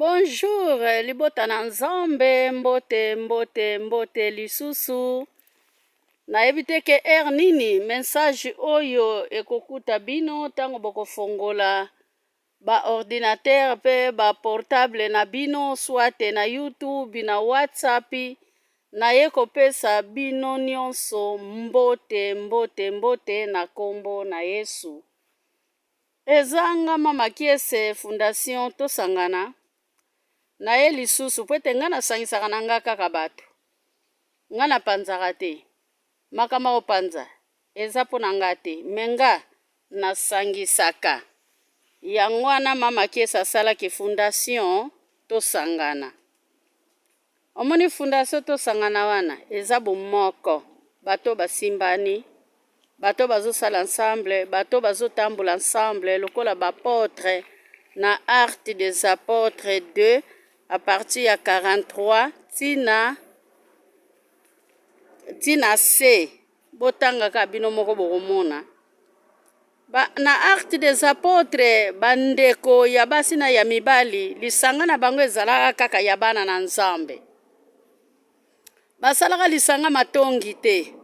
Bonjour, libota na nzambe, mbote lisusu. Nayebi te ke nini message oyo ekokuta bino tango bokofongola ba ordinateur pe ba portable na bino soit na YouTube na WhatsApp naye kopesa bino nyonso mbote na kombo na Yesu. Ezanga mama kiese fondation tosangana naye lisusu pwete nga nasangisaka na nga kaka bato nga napanzaka te makama opanza eza mpo na nga te menga nasangisaka yango wana mama kiese asalaki fondation tosangana. Omoni fondation tosangana wana eza bomoko bato basimbani bato bazosala ensemble bato bazotambola ensemble lokola bapotre na Actes des Apôtres 2 à partir ya 43 tina C botangaka bino moko bokomona na Actes des Apôtres bandeko ya basi na ya mibali lisanga na bango ezalaka kaka ya bana na Nzambe. Basalaka lisanga matongi te,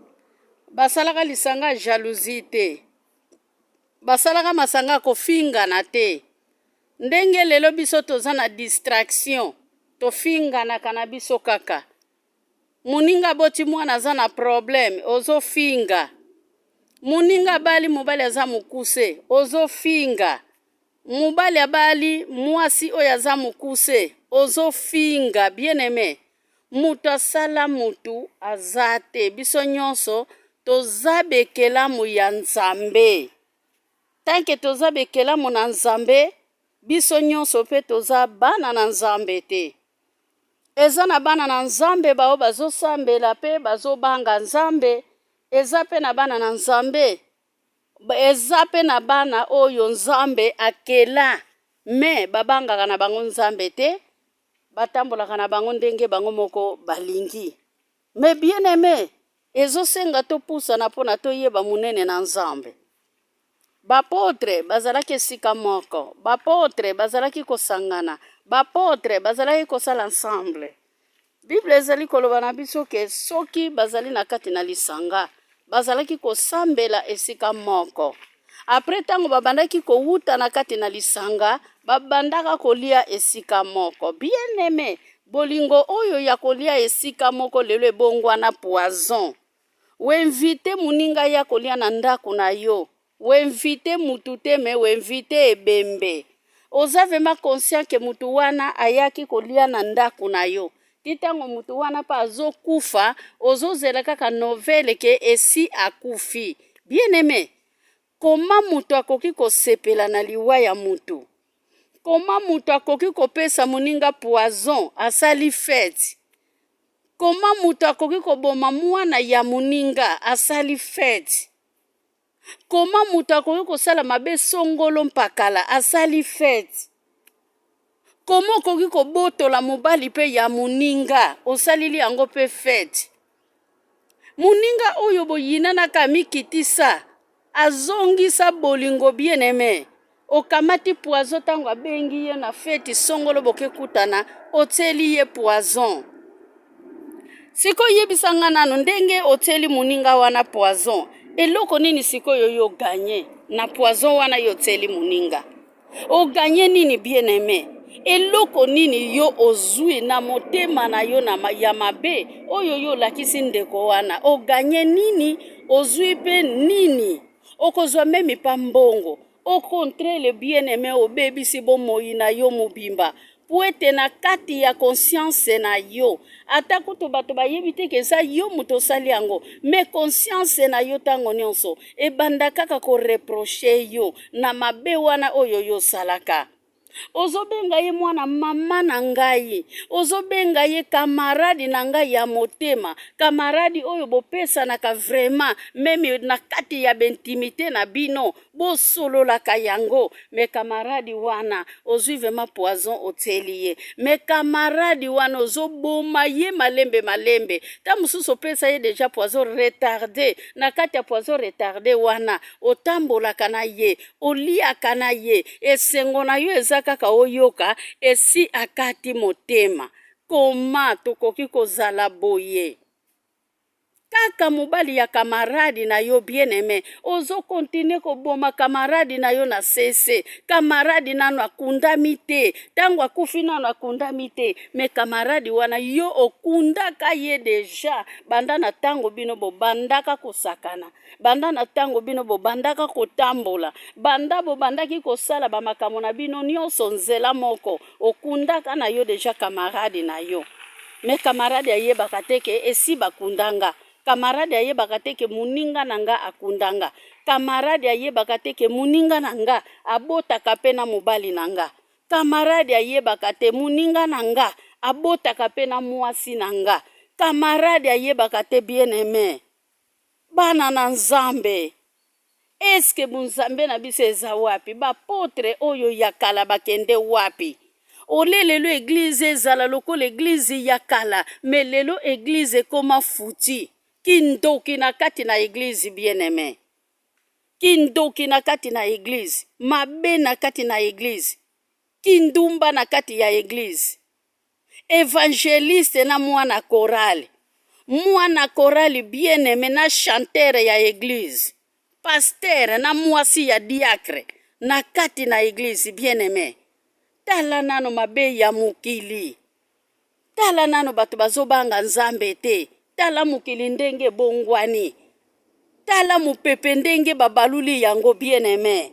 basalaka lisanga jalousie te, basalaka masanga kofingana te. Ndenge lelo biso toza na distraction tofinganaka na biso kaka. Muninga boti mwana aza na problème ozofinga, muninga bali mobali aza mukuse ozofinga, mobali abali mwasi oyo aza mukuse ozofinga. Bien aimé, mutu asala mutu aza te. Biso nyonso toza bekelamu ya Nzambe. Tanke toza bekelamu na Nzambe, biso nyonso pe toza bana na Nzambe te. Eza na bana na Nzambe bao bazosambela pe bazobanga Nzambe. Eza pe na bana na Nzambe, eza pe na bana oyo Nzambe akela me babangaka na bango Nzambe te, batambolaka na bango ndenge bango moko balingi. Me bien aimé, ezosenga topusana mpona toyeba munene na Nzambe. Bapotre bazalaki esika moko, bapotre bazalaki kosangana, bapotre bazalaki kosala ensemble. Bible ezali koloba na biso ke soki bazali na kati na lisanga bazalaki kosambela esika moko. Après tango babandaki kowuta na kati na lisanga babandaka kolia esika moko. Bien aimé, bolingo oyo ya kolia esika moko lelo ebongwana poison. Weinvite muninga ya kolia na ndako na yo, weinvite mutu te me weinvite ebembe. Oza vema conscient ke mutu wana ayaki kolia na ndako na yo. Titango mutu wana pa azokufa ozozela kaka novele ke esi akufi. Bien aimé, koma mutu akoki kosepela na liwa ya mutu? Koma mutu akoki kopesa muninga poison asali fete? Koma mutu akoki koboma mwana ya muninga asali fete? Koma mutu akoki kosala mabe songolo mpakala asali fete? Koma okoki kobotola mobali pe ya muninga osalili yango pe fete? Muninga oyo boyinanaka mikitisa azongisa bolingo. Bien aimé, okamati poison tango abengi ye na fete songolo bokekutana oteli ye poison. Siko yebisanga nanu ndenge oteli muninga wana poison, eloko nini sikoyo yo ganye na poison wana yo teli muninga? O ganye nini bien aimé? Eloko nini yo ozui na motema na yo na ya mabe oyo yo lakisi ndeko wana? O ganye nini? Ozui pe nini? Okozwa memi pa mbongo. Au contraire, le bien aimé obebisi bomoi na yo mobimba. Puete na kati ya conscience na yo. Ata kutu bato bayebi te ke eza yo mutu osali yango. Me conscience na yo tango nyonso ebanda kaka ko reproche yo na mabe wana oyo yo salaka. Ozobenga ye mwana mama na ngai, ozobenga ye kamaradi na ngai ya motema, kamaradi oyo bopesa naka vraiment meme na kati ya intimité na bino bosololaka yango. Me kamaradi wana ozwi vraiment poison oteli ye. Me kamaradi wana ozoboma ye malembe. Ta mususu pesa ye déjà poison retardé. Na kati ya poison retardé wana otambolaka na ye, oliaka na ye, esengo na yo eza toza kaka oyoka esi akati motema. Koma tokoki kozala boye. Kaka mobali ya kamaradi na yo bien-aimé, ozo continue koboma kamaradi na yo na sese. Kamaradi nano akundami te, tango akufi nano akundami te, me kamaradi wana yo okundaka ye deja. Banda na tango bino bobandaka kosakana, banda na tango bino bobandaka kotambola, banda bobandaki kosala bamakambo na bino nyonso nzela moko, okundaka na yo deja kamaradi na yo. Me kamaradi ayebaka te ke esi bakundanga. Kamaradi ayebaka te ke muninga nanga akundanga. Kamaradi ayebaka te ke muninga nanga abotaka pe na mobali nanga. Kamaradi ayebaka te muninga nanga abotaka pe na mwasi nanga. Kamaradi ayebaka te bien-aimé. Bana na Nzambe. Eske bunzambe na biso eza wapi? Bapotre oyo ya kala bakende wapi? Ole lelo eglize ezala lokola eglize ya kala, me lelo eglize koma futi. Kindoki na kati na eglize bien-aimé. Kindoki na kati na eglize. Mabe na kati na eglize. Kindumba na kati ya eglize. Evangeliste na mwana korali. Mwana korali bien-aimé na chantere ya eglize. Pasteur na mwasi ya diacre na kati na eglize bien-aimé. Tala nano mabe ya mukili. Tala nano bato bazobanga Nzambe te. Tala mukili ndenge bongwani. Tala mupepe ndenge babaluli yango bien-aimé.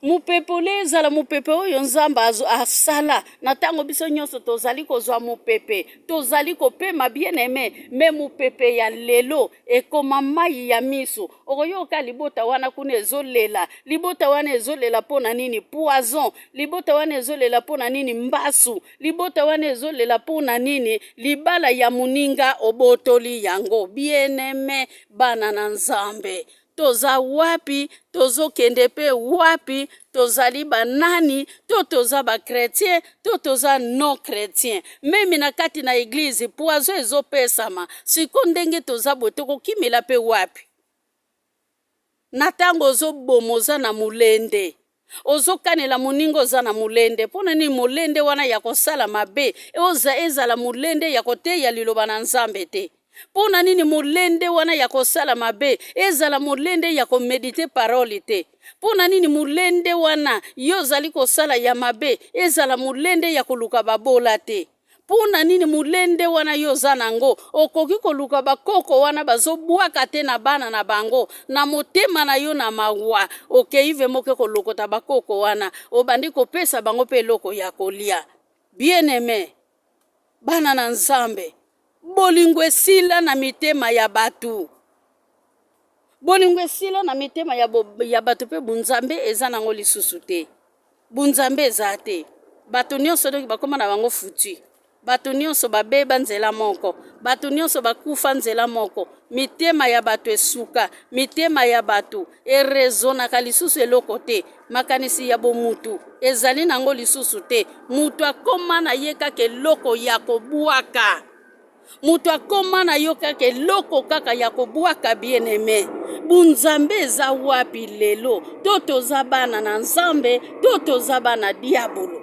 Mupepe ole ezala mupepe oyo Nzambe asala. Na tango biso nyonso tozali kozwa mupepe. Tozali kopema bien-aimé. Me mupepe ya lelo ekoma mai ya miso. Okoyoka libota wana kuna ezolela. Libota wana ezolela pona nini? Poison. Libota wana ezolela pona nini? Mbasu. Libota wana ezolela pona nini? Libala ya muninga obotoli yango. Bien-aimé bana na Nzambe. Toza wapi, tozo kende pe wapi, tozali banani, toza ba chrétien, toza non chrétien. Memi na kati na eglize, poazo ezo pesama, siko ndenge toza botoko kimela pe wapi. Natango ozo bomoza na mulende. Ozo kanela muningo za na mulende. Pona ni mulende wana ya kosala mabe, oza ezala mulende ya kote ya liloba na Nzambe te. Pona nini mulende wana ya kosala mabe ezala mulende ya komedite parole te. Pona nini mulende wana yo zali kosala ya mabe ezala mulende ya koluka babola te. Pona nini mulende wana yo zanango okoki koluka bakoko wana bazobwaka te na bana na bango na motema na yo na mawa okeive moke kolokota bakoko wana obandi kopesa bango pe loko ya kolia. Bien-aimé bana na Nzambe, bolingo esila na mitema ya batu. Bolingo esila na mitema ya batu pe bunzambe eza nango lisusu te. Bunzambe eza te. Batu nyonso doki bakoma na bango futi. Batu nyonso babeba nzela moko. Batu nyonso bakufa nzela moko. Mitema ya batu esuka. Mitema ya batu erezonaka lisusu eloko te. Makanisi ya bomutu ezali nango lisusu te. Mutu akoma na ye kaka eloko ya kobwaka. Mutu akoma na yo kaka eloko kaka ya kobwaka bien-aimé. Bunzambe eza wapi lelo? Toza bana na Nzambe, toza bana diabolo.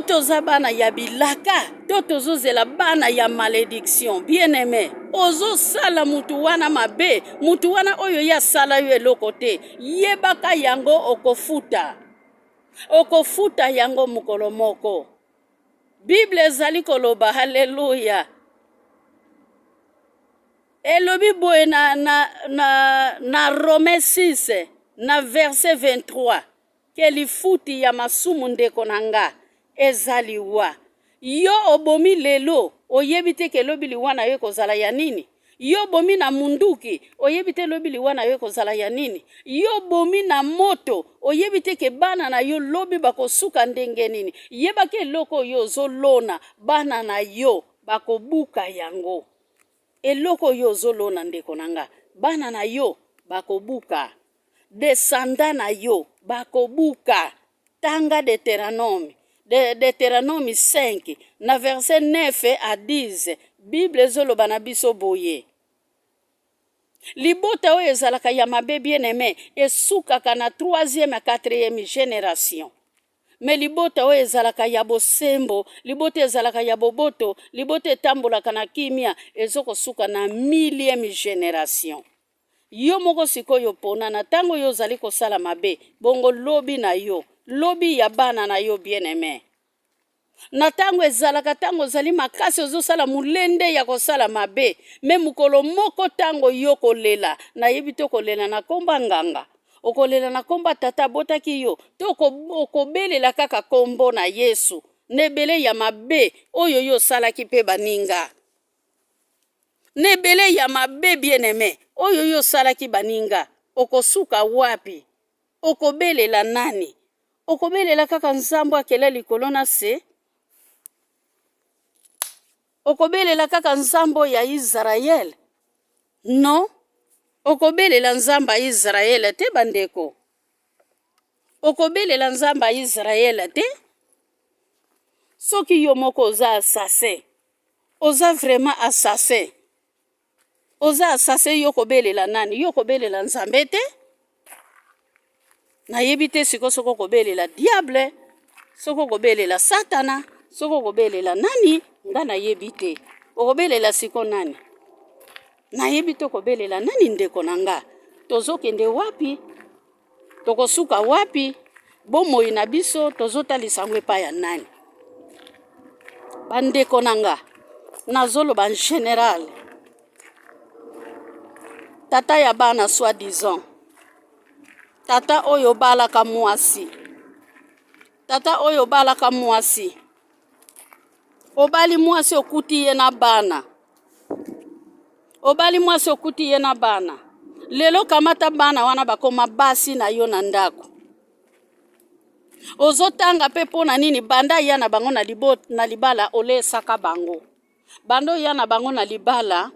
Toza bana ya bilaka, tozo zela bana ya malédiction. Bien-aimé, ozo sala mutu wana mabe, mutu wana oyo ya sala yo eloko te. Yebaka yango okofuta. Okofuta yango mukolo moko. Bible ezali koloba, haleluya. Elobi boye na Romains 6 na verset 23 ke lifuti ya masumu ndeko nanga ezali wa. Yo obomi lelo oyebi te ke lobi liwa na yo kozala ya nini? Yo bomi na munduki oyebi te lobi liwa na yo kozala ya nini? Yo bomi na moto oyebi te ke bana na yo lobi bakosuka ndenge nini? Yeba ke eloko yo zolona bana na yo bakobuka yango. Eloko yo zolona ndeko nanga bana na yo bakobuka. Descendant na yo bakobuka. Tanga Deutéronome 5 na verset 9 à 10. Bible zoloba na biso boye. libota oyo ezalaka ya mabe bien aimé esukaka na 3e à 4e génération. Me libota oyo ezalaka ya bosembo, libota ezalaka ya boboto, libota etambolaka na kimia ezokosuka na 1000e génération. Yo moko sikoyo pona na tango yo ozali kosala mabe, bongo lobi na yo, lobi ya bana na yo bien aimé. Na tango ezalaka tango ozali makasi ozosala mulende ya kosala mabe, me mukolo moko tango yo kolela, na yebi to kolela na komba nganga, okolela na komba tata botaki yo, to okobelela kaka kombo na Yesu, nebele ya mabe oyo yo salaki pe baninga. Nebele ya mabe bien aimé oyo yo salaki baninga, okosuka wapi? Okobelela nani? Okobelela kaka nzambo akela likolo na se? Okobelela kaka nzambo ya Israel? No. Okobelela nzamba Israel te bandeko. Okobelela nzamba Israel te. Soki yo moko oza assassin. Oza vraiment assassin. Oza assassin yo kobelela nani? Yo kobelela nzambe te? Na yebite siko soko kobelela diable. Soko kobelela satana. Soko kobelela nani? Nga na yebite. Okobelela siko nani? Na yebite kobelela nani ndeko nanga? Tozokende wapi? Tokosuka wapi? Bomoi na biso tozotalisa ngwepa ya nani? Bandeko nanga. Nazoloba en général. Tata ya bana soi-disant. Tata oyo balaka mwasi. Tata oyo balaka mwasi. Obali mwasi okuti ye na bana. Obali mwasi okuti ye na bana. Lelo kamata bana wana bakoma basi na yo na ndako. Ozotanga pe pona nini banda ya na bango na libala ole saka bango. Bando ya na bango na libala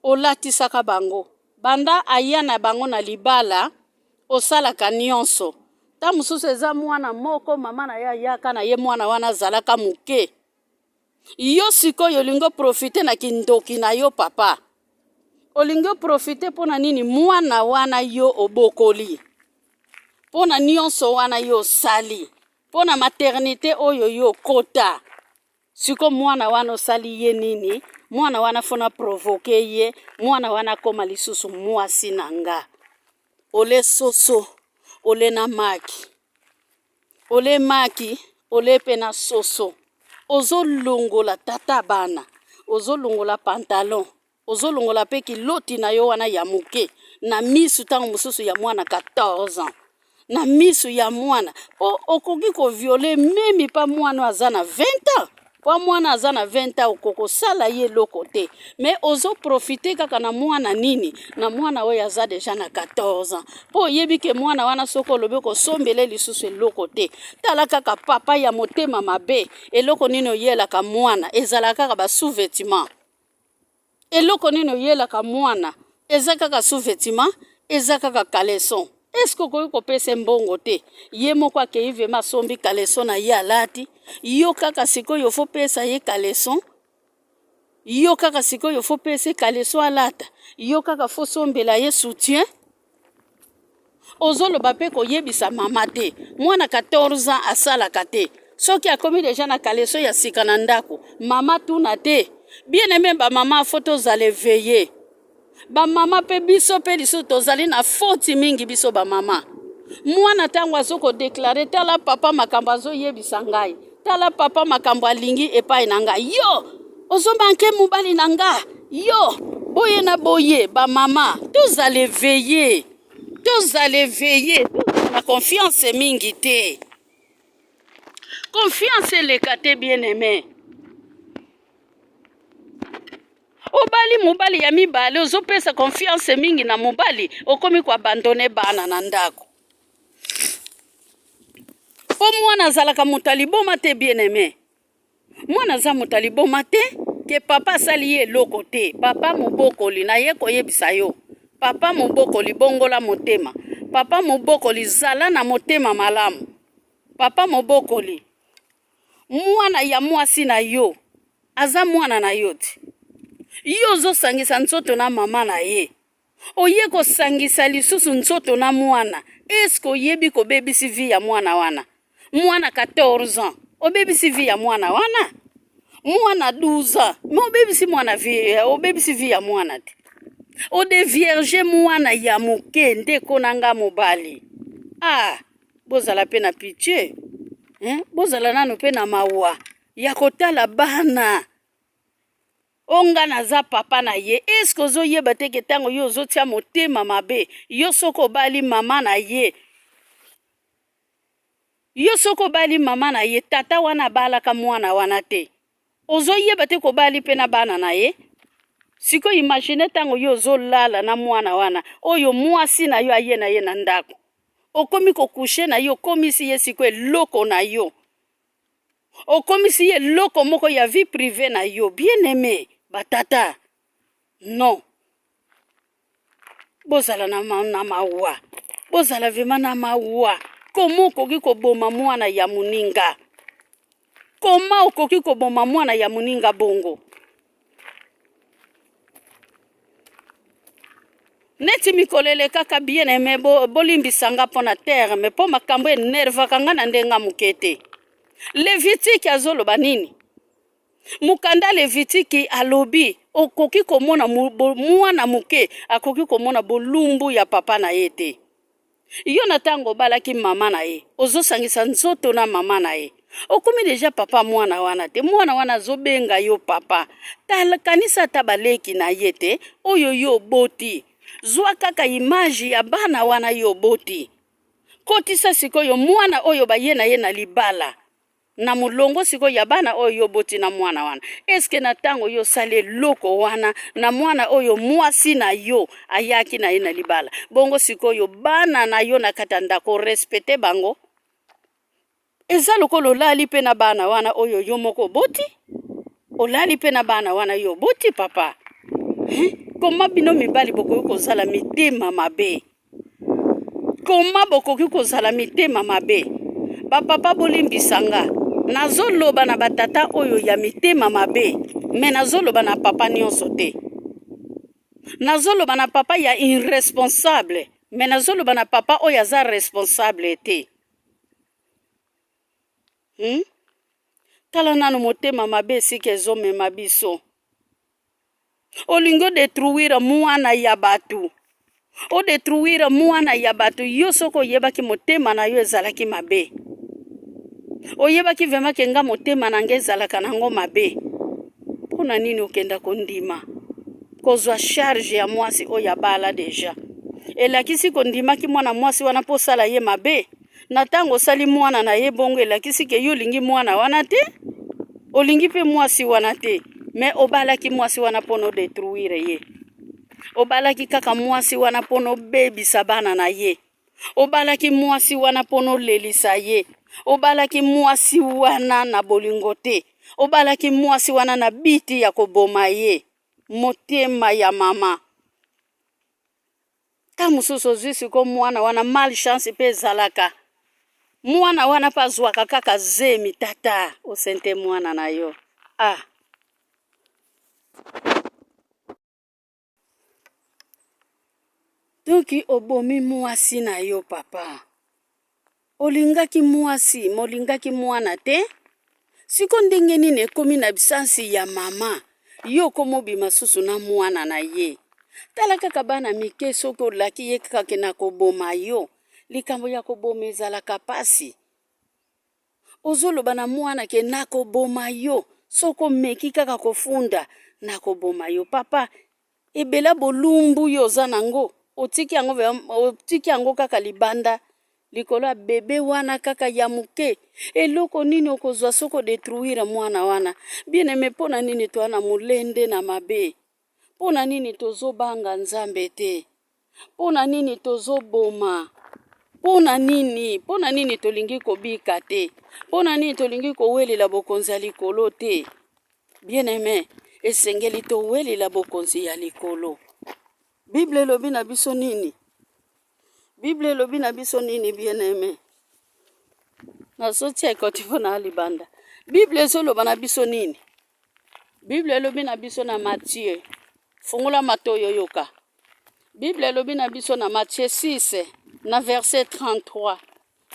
olati saka bango. Banda aya na bango na libala osalaka nyonso. Ta mususu eza mwana moko mama na ya yaka na ye mwana wana zalaka muke. Yo sikoyo lingo profite na kindoki na yo papa. Olingo profite pona nini mwana wana yo obokoli. Pona nyonso wana yo sali. Pona maternité oyo yo kota. Siko mwana wana osali ye nini? Mwana wana fona provoke ye. Mwana wana koma lisusu mwasi nanga. Ole soso. Ole na maki. Ole maki. Ole pena soso. Ozo longola tata bana. Ozo longola pantalon. Ozo longola pe kiloti na yo wana ya muke. Na misu tango mususu ya mwana 14 ans. Na misu ya mwana. Okoki ko viole memi pa mwana aza na 20 ans. Pa mwana aza na 20 ans okoko sala ye loko te. Me ozo profite kaka na mwana nini? Na mwana oyo aza deja na 14 ans. Po yebi ke mwana wana soko lobe ko sombele lisusu eloko te. Tala kaka papa ya motema mabe. Eloko nini oyelaka mwana. Ezala kaka ba sous-vêtement. Eloko nini oyelaka mwana. Eza kaka sous-vêtement. Eza kaka caleçon. Est-ce que koyi kopesa mbongo te? Ye moko akei vema sombi caleçon na ye alati. Yo kaka sikoyo fo pesa ye caleçon. Yo kaka sikoyo fo pesa caleçon alata. Yo kaka fo sombela ye soutien. Ozoloba pe koyebisa mama te. Mwana 14 ans asalaka te. Soki akomi deja na caleçon ya sika na ndako. Mama tuna te. Bien aimé ba mama photo zale veiller. Ba mama pe biso pe liso tozali na faute mingi biso ba mama. Mwana tango azoko déclarer tala papa makambo azo yebisa ngai. Tala papa makambo alingi epai na ngai. Yo, ozobanke mobali na nga. Yo, boye na boye ba mama, tozale veiller. Tozale veiller. La confiance mingi te. Confiance lekate bien aimé. Obali mobali ya mibale ozopesa confiance mingi na mobali okomi kwa abandonner bana na ndako. Po mwana zalaka mutaliboma te bien aimé. Mwana za mutaliboma te ke papa sali ye loko te. Papa mobokoli na ye koyebisa yo. Papa mobokoli bongola motema. Papa mobokoli zala na motema malamu. Papa mobokoli mwana ya mwasi na yo aza mwana na yo te. Yo zo sangisa nzoto na mama na ye. Oye kosangisa lisusu nzoto na mwana. Eske oyebi kobebisi vi ya mwana wana? Mwana 14 ans. Obebisi vi ya mwana wana? Mwana 12 ans. Mais obebisi vi ya mwana te. Ode vierge mwana ya moke ndeko nanga mobali. Bozala pe na pitié. Bozala nanu pe na mawa ya kotala bana. Onga naza papa na ye. Eske ozoyeba te ke tango yo ozotia motema mabe, yo soko bali mama na ye. Yo soko bali mama na ye, tata wana balaka mwana wana te. Ozoyeba te ko bali pe na bana na ye. Siko imagine tango yo ozolala na mwana wana, oyo mwasi na yo aye na ye na ndako. Okomi kokushe na yo, komisi ye siko eloko na yo. Okomisi ye loko moko ya vie privée na yo. Bien aimé, batata. Non. Bozala na mawa. Bozala vema na mawa. Komo okoki koboma mwana ya muninga? Koma okoki koboma mwana ya muninga bongo? Neti mikolele kaka bien aimé bolimbisanga pona terre, me po makambo enervaka nga na ndenga mukete. Levitiki azoloba nini? Mukanda Levitiki alobi okoki komona mwana muke akoki komona bolumbu ya papa na ye te. Yo na tango balaki mama na ye, ozosangisa nzoto na mama na ye. Okomi deja papa mwana wana te. Mwana wana azobenga yo papa. Kanisa tabaleki na ye te, oyo yo boti. Zwa kaka image ya bana wana yo boti. Kotisa sikoyo mwana oyo baye na ye na libala. Na mulongo siko ya bana oyo boti na mwana wana. Eske na tango yo sale loko wana na mwana oyo mwasi na yo ayaki na ye na libala. Bongo siko yo bana na yo na katanda ko respecte bango. Eza lokolo lali pe na bana wana oyo yo moko boti. Olali pe na bana wana yo boti papa. Koma bino mibali bokoki kozala mitema mabe. Koma bokoki kozala mitema mabe. Bapapa bolimbisanga. Nazoloba na batata oyo ya mitema mabe. Me nazoloba na papa nyonso te. Nazoloba na papa ya irresponsable. Me nazoloba na papa oyo aza responsable te. Tala nanu motema mabe sike ezomema biso. Olingo detruire mwana ya batu. O detruire mwana ya batu. Yo soko yebaki motema na yo ezalaki mabe. Oyebaki vema kenga motema na nge ezalaka nango mabe. Pona nini okenda kondima? Kozwa charge ya mwasi oyo abala deja. Elakisi kondimaki mwana mwasi wana po sala ye mabe. Na tango sali mwana na ye bongo elakisi ke yo lingi mwana wana te. Olingi pe mwasi wana te. Me obalaki mwasi wana pono detruire ye. Obalaki kaka mwasi wana pono bebisa bana na ye. Obalaki mwasi wana pono lelisa ye. Obalaki mwasi wana na bolingo te. Obalaki mwasi wana na biti ya koboma ye. Motema ya mama. Ta mususu zisi ko mwana wana malchance pe zalaka. Mwana wana pa zwaka kaka zemi tata. Osente mwana na yo. Donki obomi mwasi na yo papa. Olingaki mwasi, molingaki mwana te? Siko ndenge nini ekomi na bisansi ya mama. Yo komobima susu na mwana na ye. Tala kaka bana mike soko olaki ye kaka na koboma yo. Likambo ya koboma ezalaka pasi. Ozoloba na mwana ke nakoboma yo. Soko meki kaka kofunda nakoboma yo. Papa, ebela bolumbu yo oza nango. Otiki yango kaka libanda. Likolo ya bebe wana kaka ya muke. Eloko nini okozwa soko detruire mwana wana. Bien aimé pona nini to ana mulende na mabe. Pona nini tozo banga nzambe te. Pona nini tozo boma. Pona nini tolingi kobika te. Pona nini tolingi kowelela bokonzi ya likolo te. Bien aimé, esengeli to welela bokonzi ya likolo. Bible lobi na biso nini? Bible lobi na biso nini bien aimé? Na soti ekotifo na libanda. Bible zoloba na biso nini? Bible lobi na biso na Matthieu. Fungula matoyo yoka. Bible elobi na biso na Matthieu 6 na verset 33.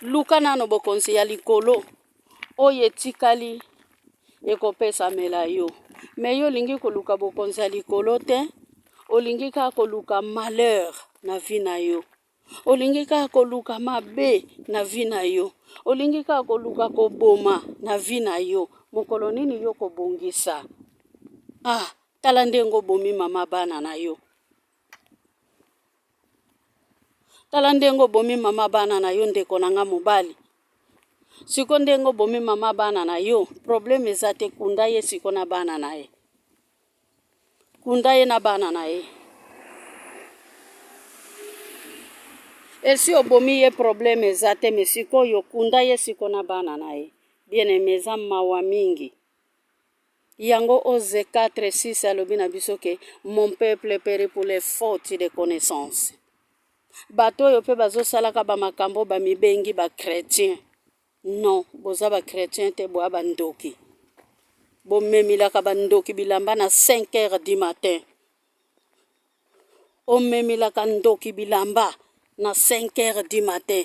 Luka nano bokonzi ya likolo oyo etikali ekopesamela yo. Me yo olingi koluka bokonzi ya likolo te, olingi kaka koluka malheur na vie na yo. Olingi kaka koluka mabe na vie na yo. Olingi kaka koluka koboma na vie na yo. Mokolo nini yo kobongisa? Tala ndenge obomi mama bana na yo. Tala ndenge obomi mama bana na yo ndeko na nga mobali. Siko ndenge obomi mama bana na yo, problème eza te, kunda ye siko na bana na ye. Kunda ye na bana na ye. Esi obomi ye problème eza te, me siko yo kunda ye siko na bana na ye. Bien aimé, eza mawa mingi. Yango Oze 4:6 alobi na biso ke mon peuple périt pour les fautes de connaissance. Bato oyo pe bazosalaka bamakambo bamibengi ba chrétien. Non, boza ba chrétien te, boa bandoki. Bomemilaka bandoki bilamba na 5h du matin. Omemilaka ndoki bilamba na 5h du matin.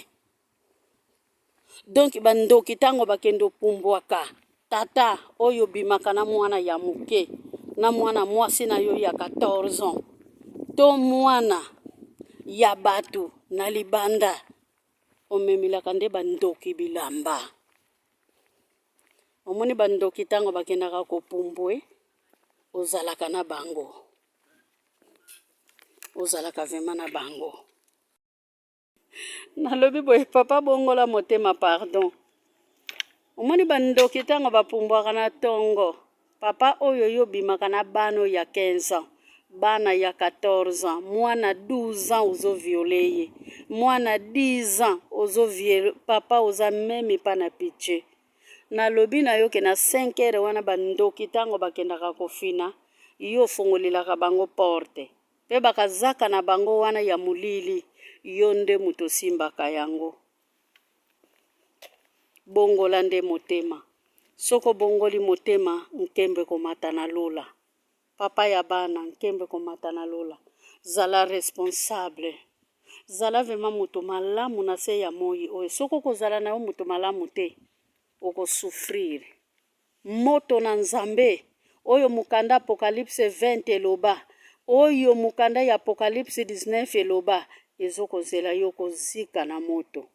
Donc bandoki tango bakendo pumbwaka. Tata oyo bimaka na mwana ya muke, na mwana mwasi na yo ya 14 ans. To mwana ya batu na libanda. Omemilaka nde bandoki bilamba. Omoni bandoki tango bakendaka kopumbwe, ozalaka na bango. Ozalaka vema na bango. Nalobi boye papa bongola motema pardon. Omoni bandoki tango bapumbwaka na tongo. Papa oyo yo bimaka na bano ya 15 ans. Bana ya 14 ans. Mwana 12 ans ozo violeye. Mwana 10 ans ozo viole. Papa oza memi pa na piche. Nalobi na yo ke na 5h wana bandoki tango bakendaka kofina. Yo fongolelaka bango porte. Pe bakazaka na bango wana ya mulili. Yo nde muto simbaka yango. Bongola nde motema. Soko bongoli motema, nkembe komata na lola. Papa ya bana, nkembe komata na lola. Zala responsable. Zala vema muto malamu na se ya moi. Oye, soko kozala na yo muto malamu te, oko souffrir. Moto na nzambe, oyo mukanda Apocalypse 20 eloba. Oyo mukanda ya Apocalypse 19 eloba. Ezoko zela yo kozika na moto.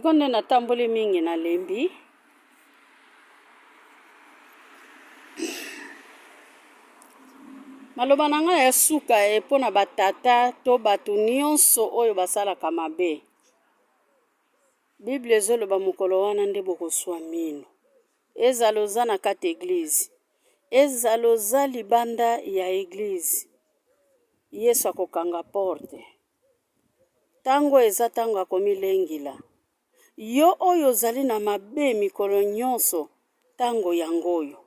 Konde na tamboli mingi na lembi. Maloba na nga ya suka epona batata to batu nyonso oyo basalaka mabe. Bible ezoloba mokolo wana nde bokoswa mino. Ezala oza na kati eglize. Ezala oza libanda ya eglize. Yesu akokanga porte. Tango eza tango akomilengila. Yo oyo ozali na mabe mikolo nyonso tango yangoyo.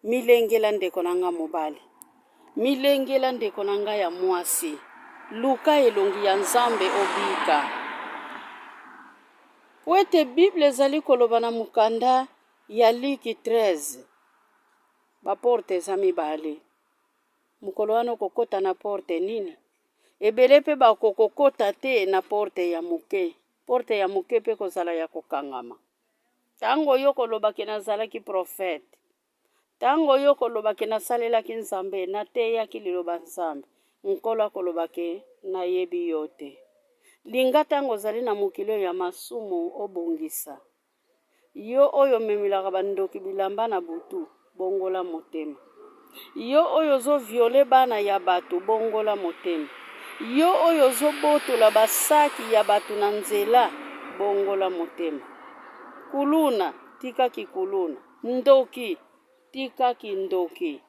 Milengela ndeko na nga mobali. Milengela ndeko na nga ya mwasi. Luka elongi ya nzambe obika. Wete Bible ezali koloba na mukanda ya Liki 13. Ba porte eza mibale. Mukolo wana kokota na porte nini? Ebele pe ba kokokota te na porte ya muke. Porte ya muke pe kozala ya kokangama. Tango yo kolobaki nazalaki prophète. Tango yo kolobaki nasalelaki nzambe na te yaki liloba nzambe. Nkolo kolobaki na yebi yote. Linga tango zali na mokilo ya masumu obongisa. Yo oyo memilaka bandoki bilamba na butu, bongola motema. Yo oyo zo viole bana ya batu, bongola motema. Yo oyo zo botola basaki ya batu na nzela, bongola motema. Kuluna, tika ki kuluna. Ndoki, tika ki ndoki.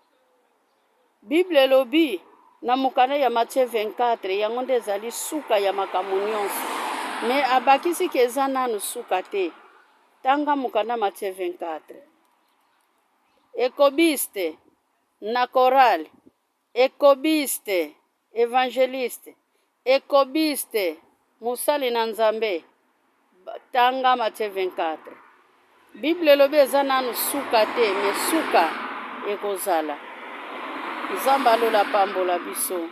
Bible elobi na mukana ya Matthieu 24 yango nde ezali suka ya makambo nyonso. Me abakisi ke eza nanu suka te. Tanga mukana Matthieu 24. Ekobiste, na chorale, ekobiste, évangéliste, ekobiste, musali na nzambe. Tanga Matthieu 24. Bible elobi eza nanu suka te, me suka ekozala. Nzambe alola pambola biso.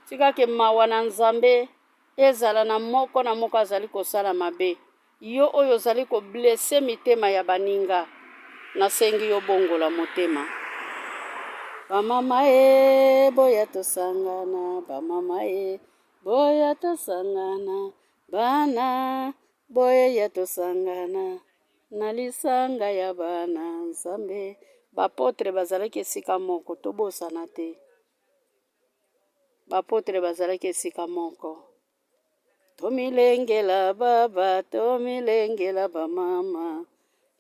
tikake mawa na nzambe ezala na moko azali kosala mabe. Yo oyo ozali koblesse mitema ya baninga, nasengi yo bongola motema. Bamama boya tosangana, bamama boya tosangana, bana boya tosangana, na lisanga ya bana nzambe. Bapotre bazalaki esika moko, tobosana te. Bapotre bazalaki esika moko. Tomilengela baba, tomilengela bamama,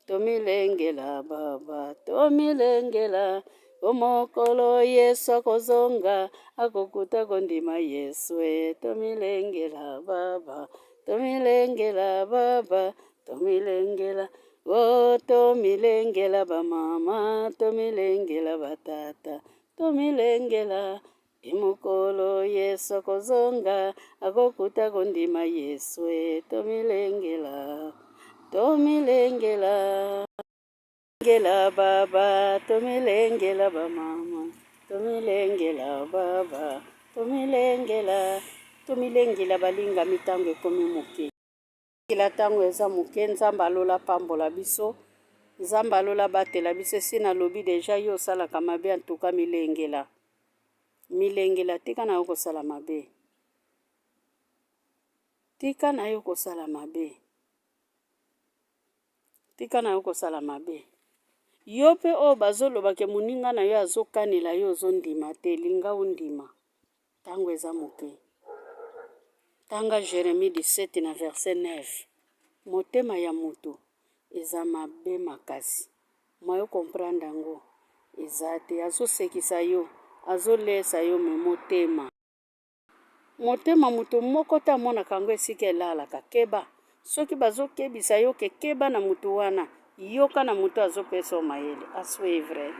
tomilengela baba, tomilengela omokolo Yesu akozonga, akokuta kondima Yesu. Tomilengela baba, tomilengela baba, tomilengela. Oh, tomilengela bamama, tomilengela batata, tomilengela. Imukolo Yesu akozonga, akokuta kondima Yesu. Tomilengela, tomilengela. Tomilengela baba, tomilengela bamama, tomilengela baba, tomilengela. Tomilengela balinga mitango ekomi moke. Kila tango eza moke, Nzambe alola pambola biso, Nzambe alola batela biso. Sina lobi deja yo osalaka mabe, antuka milengela. Milengela, tika na yo kosala mabe. Tika na yo kosala mabe. Tika na yo kosala mabe. Yo pe o bazoloba ke moninga na yo azokanela yo ozondima te, linga ondima. Tango eza moke. Tanga Jérémie 17 na verset 9. Motema ya moto eza mabe makasi. Mayo comprendre yango. Eza te, azosekisa yo, azolesa yo me motema. Motema moto moko te amonaka yango esika elalaka, keba. Soki bazokebisa yo ke keba na moto wana, yoka na moto azopesa yo mayele. Aswe vrai.